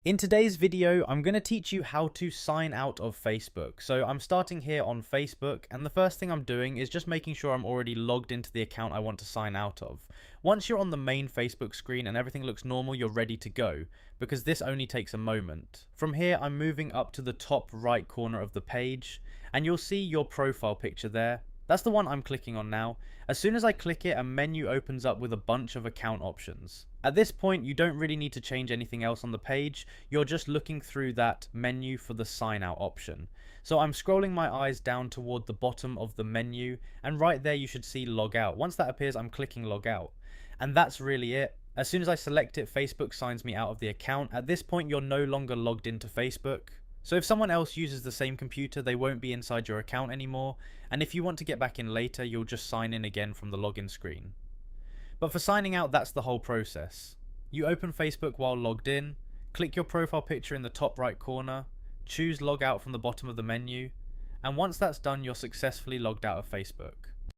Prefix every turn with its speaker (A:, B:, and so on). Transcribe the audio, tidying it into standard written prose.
A: In today's video, I'm going to teach you how to sign out of Facebook. So I'm starting here on Facebook, and the first thing I'm doing is just making sure I'm already logged into the account I want to sign out of. Once you're on the main Facebook screen and everything looks normal, you're ready to go, because this only takes a moment. From here, I'm moving up to the top right corner of the page, and you'll see your profile picture there. That's the one I'm clicking on now. As soon as I click it, a menu opens up with a bunch of account options. At this point, you don't really need to change anything else on the page. You're just looking through that menu for the sign out option. So I'm scrolling my eyes down toward the bottom of the menu, and right there you should see log out. Once that appears, I'm clicking log out. And that's really it. As soon as I select it, Facebook signs me out of the account. At this point, you're no longer logged into Facebook. So if someone else uses the same computer, they won't be inside your account anymore, and if you want to get back in later, you'll just sign in again from the login screen. But for signing out, that's the whole process. You open Facebook while logged in, click your profile picture in the top right corner, choose log out from the bottom of the menu, and once that's done, you're successfully logged out of Facebook.